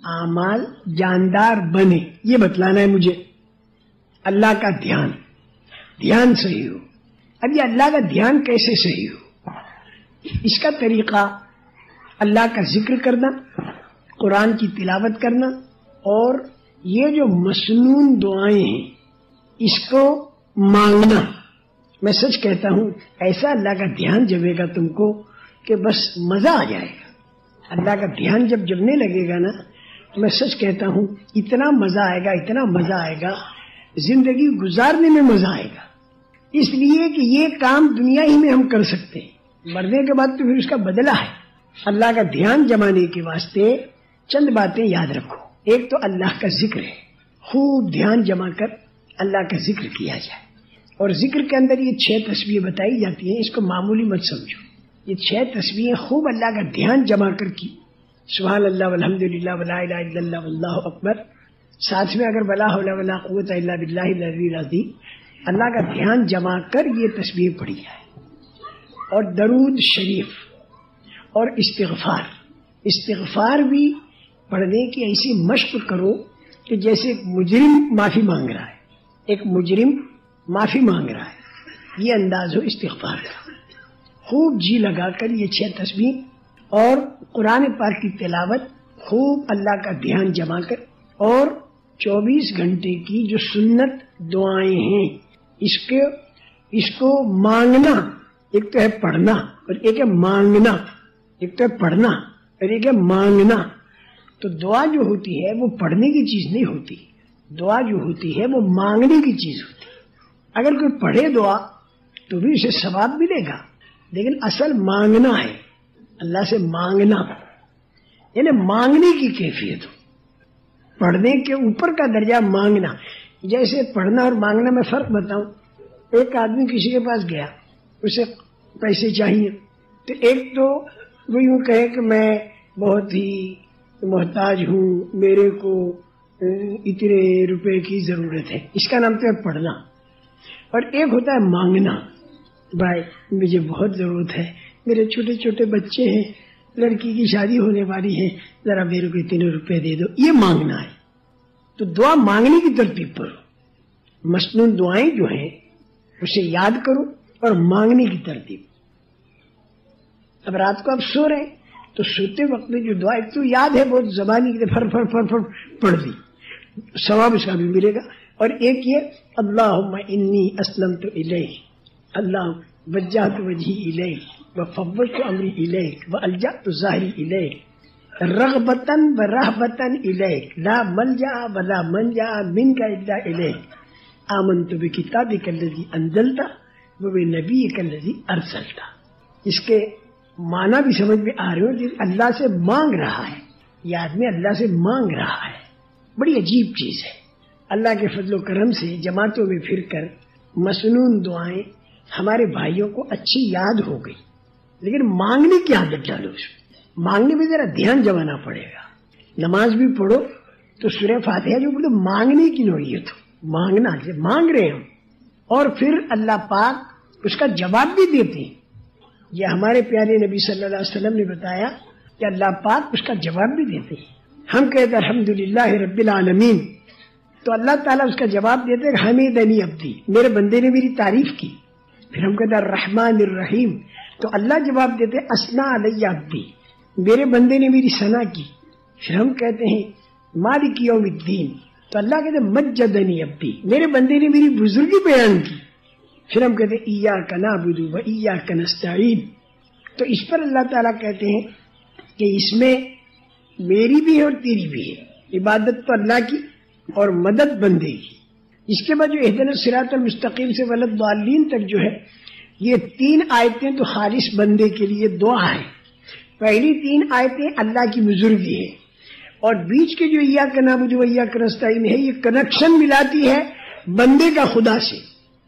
اعمال جاندار بنے یہ بتلانا ہے مجھے. اللہ کا دھیان صحیح ہو. اب یہ اللہ کا دھیان کیسے صحیح ہو؟ اس کا طریقہ اللہ کا ذکر کرنا، قرآن کی تلاوت کرنا، اور یہ جو مسنون دعائیں ہیں اس کو مانگنا. میں سچ کہتا ہوں ایسا اللہ کا دھیان جمے گا تم کو کہ بس مزہ آ جائے گا. اللہ کا دھیان جب جمنے لگے گا نا تو میں سچ کہتا ہوں اتنا مزہ آئے گا، اتنا مزہ آئے گا، زندگی گزارنے میں مزہ آئے گا. اس لیے کہ یہ کام دنیا ہی میں ہم کر سکتے ہیں، مرنے کے بعد تو پھر اس کا بدلہ ہے. اللہ کا دھیان جمانے کے واسطے چند باتیں یاد رکھو. ایک تو اللہ کا ذکر ہے، خوب دھیان جما کر اللہ کا ذکر کیا جائے. اور ذکر کے اندر یہ 6 تسبیحیں بتائی جاتی ہیں، اس کو معمولی مت سمجھو. یہ 6 تسبیحیں خوب اللہ کا دھیان جما کر کی، سبحان اللہ والحمد للہ ولا الہ الا اللہ واللہ اکبر، ساتھ میں اگر ولا حول ولا قوت الا باللہ العلی العظیم، اللہ کا دھیان جما کر یہ تسبیح پڑھی جائے. اور درود شریف اور استغفار بھی پڑھنے کی ایسی مشق کرو کہ جیسے ایک مجرم معافی مانگ رہا ہے، ایک مجرم معافی مانگ رہا ہے، یہ انداز ہو استغفار کا. خوب جی لگا کر یہ 6 تسبیح اور قرآن پاک کی تلاوت، خوب اللہ کا دھیان جما کر، اور 24 گھنٹے کی جو سنت دعائیں ہیں اس کو مانگنا. ایک تو ہے پڑھنا اور ایک ہے مانگنا. ایک تو ہے پڑھنا اور ایک ہے مانگنا. تو دعا جو ہوتی ہے وہ پڑھنے کی چیز نہیں ہوتی، دعا جو ہوتی ہے وہ مانگنے کی چیز ہوتی ہے. اگر کوئی پڑھے دعا تو بھی اسے ثواب ملے گا، لیکن اصل مانگنا ہے، اللہ سے مانگنا، یعنی مانگنے کی کیفیت ہو. پڑھنے کے اوپر کا درجہ مانگنا. جیسے پڑھنا اور مانگنا میں فرق بتاؤں. ایک آدمی کسی کے پاس گیا، اسے پیسے چاہیے، تو ایک تو وہ یوں کہے کہ میں بہت ہی محتاج ہوں، میرے کو اتنے روپے کی ضرورت ہے، اس کا نام تو ہے پڑھنا. اور ایک ہوتا ہے مانگنا، بھائی مجھے بہت ضرورت ہے، میرے چھوٹے چھوٹے بچے ہیں، لڑکی کی شادی ہونے والی ہے، ذرا میرے کو اتنے روپے دے دو. یہ مانگنا ہے. تو دعا مانگنے کی ترتیب پر ہو. مسنون دعائیں جو ہیں اسے یاد کرو اور مانگنے کی ترتیب. اب رات کو آپ سو رہے ہیں تو سوتے وقت میں جو دعا ایک تو یاد ہے بہت زبانی کی فر فر فر فر پڑھ دی، ثواب اس کا بھی ملے گا. اور ایک یہ اللہم انی اسلمت الیک، اللہ وجہت وجہی الیک وفوضت امری الیک والجأت ظہری الیک رغبتاً ورہبتاً الیک لا ملجأ ولا منجأ منک الا الیک آمنت بکتابک الذی انزلت وبنبیک الذی ارسلت. اس کے معنی بھی سمجھ میں آ رہے ہو. اللہ سے مانگ رہا ہے، یہ آدمی اللہ سے مانگ رہا ہے. بڑی عجیب چیز ہے. اللہ کے فضل و کرم سے جماعتوں میں پھر کر مسنون دعائیں ہمارے بھائیوں کو اچھی یاد ہو گئی، لیکن مانگنے کی عادت ڈالو. اس میں مانگنے میں ذرا دھیان جمانا پڑے گا. نماز بھی پڑھو تو سورہ فاتحہ جو بولے مانگنے کی نوعیت ہو، مانگنا سے مانگ رہے ہم، اور پھر اللہ پاک اس کا جواب بھی دیتے ہیں. یہ ہمارے پیارے نبی صلی اللہ علیہ وسلم نے بتایا کہ اللہ پاک اس کا جواب بھی دیتے ہیں. ہم کہتے ہیں الحمدللہ رب العالمین، تو اللہ تعالیٰ اس کا جواب دیتے ہیں حمیدنی عبدی، میرے بندے نے میری تعریف کی. پھر ہم کہتے ہیں الرحمن الرحیم، تو اللہ جواب دیتے ہیں اثنا علی عبدی، میرے بندے نے میری ثنا کی. پھر ہم کہتے ہیں مالک یوم الدین، تو اللہ کہتے ہیں مجدنی عبدی، میرے بندے نے میری بزرگی بیان کی. پھر ہم کہتے ہیں ایاک نعبد و ایاک نستعین، تو اس پر اللہ تعالیٰ کہتے ہیں کہ اس میں میری بھی ہے اور تیری بھی ہے. عبادت تو اللہ کی اور مدد بندے کی. اس کے بعد جو اہدنا الصراط المستقیم سے ولا الضالین تک جو ہے، یہ 3 آیتیں تو خالص بندے کے لیے دعا ہے. پہلی 3 آیتیں اللہ کی بزرگی ہے، اور بیچ کے جو ایاک نعبد و ایاک نستعین ہے، یہ کنیکشن ملاتی ہے بندے کا خدا سے.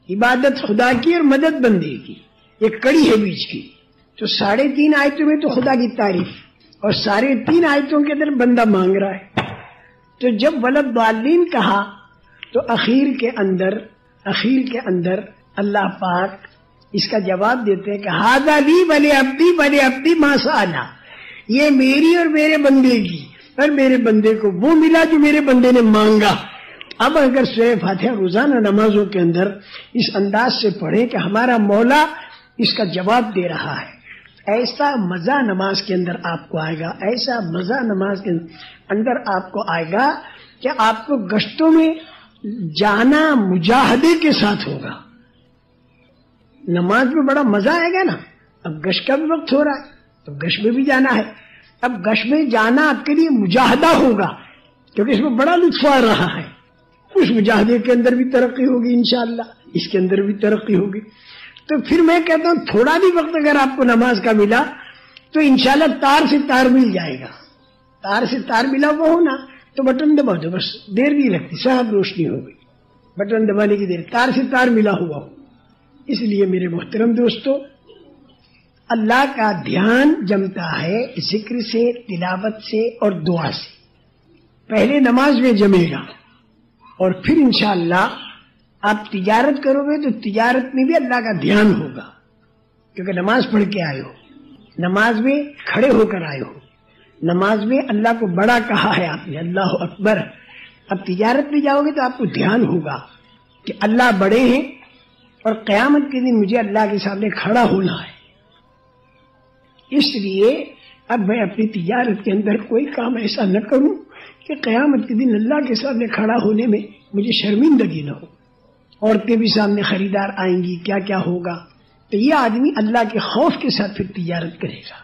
عبادت خدا کی اور مدد بندے کی، یہ کڑی ہے بیچ کی. تو 3.5 آیتوں میں تو خدا کی تعریف، اور 3.5 آیتوں کے اندر بندہ مانگ رہا ہے. تو جب ولا الضالین کہا تو اخیر کے اندر اللہ پاک اس کا جواب دیتے ہیں کہ ھذا لی ولی عبدی ما سأل، یہ میری اور میرے بندے کی، اور میرے بندے کو وہ ملا جو میرے بندے نے مانگا. اب اگر سورہ فاتحہ روزانہ نمازوں کے اندر اس انداز سے پڑھیں کہ ہمارا مولا اس کا جواب دے رہا ہے، ایسا مزہ نماز کے اندر آپ کو آئے گا، ایسا مزہ نماز کے اندر آپ کو آئے گا کہ آپ کو گشتوں میں جانا مجاہدے کے ساتھ ہوگا. نماز میں بڑا مزہ آئے گا نا. اب گشت کا بھی وقت ہو رہا ہے تو گشت میں بھی جانا ہے. اب گشت میں جانا آپ کے لیے مجاہدہ ہوگا کیونکہ اس میں بڑا لطف آ رہا ہے. اس مجاہدے کے اندر بھی ترقی ہوگی انشاءاللہ، اس کے اندر بھی ترقی ہوگی. تو پھر میں کہتا ہوں تھوڑا بھی وقت اگر آپ کو نماز کا ملا تو انشاءاللہ تار سے تار مل جائے گا. تار سے تار ملا ہوا ہو نا تو بٹن دبا دو، بس دیر نہیں لگتی، صاحب روشنی ہو گئی. بٹن دبانے کی دیر، تار سے تار ملا ہوا ہو. اس لیے میرے محترم دوستو، اللہ کا دھیان جمتا ہے ذکر سے، تلاوت سے اور دعا سے. پہلے نماز میں جمے گا اور پھر انشاءاللہ آپ تجارت کرو گے تو تجارت میں بھی اللہ کا دھیان ہوگا کیونکہ نماز پڑھ کے آئے ہو، نماز میں کھڑے ہو کر آئے ہو، نماز میں اللہ کو بڑا کہا ہے آپ نے، اللہ اکبر. اب تجارت میں جاؤ گے تو آپ کو دھیان ہوگا کہ اللہ بڑے ہیں اور قیامت کے دن مجھے اللہ کے سامنے کھڑا ہونا ہے. اس لیے اب میں اپنی تجارت کے اندر کوئی کام ایسا نہ کروں کہ قیامت کے دن اللہ کے سامنے کھڑا ہونے میں مجھے شرمندگی نہ ہو. عورتیں بھی سامنے خریدار آئیں گی، کیا کیا ہوگا. تو یہ آدمی اللہ کے خوف کے ساتھ پھر تجارت کرے گا.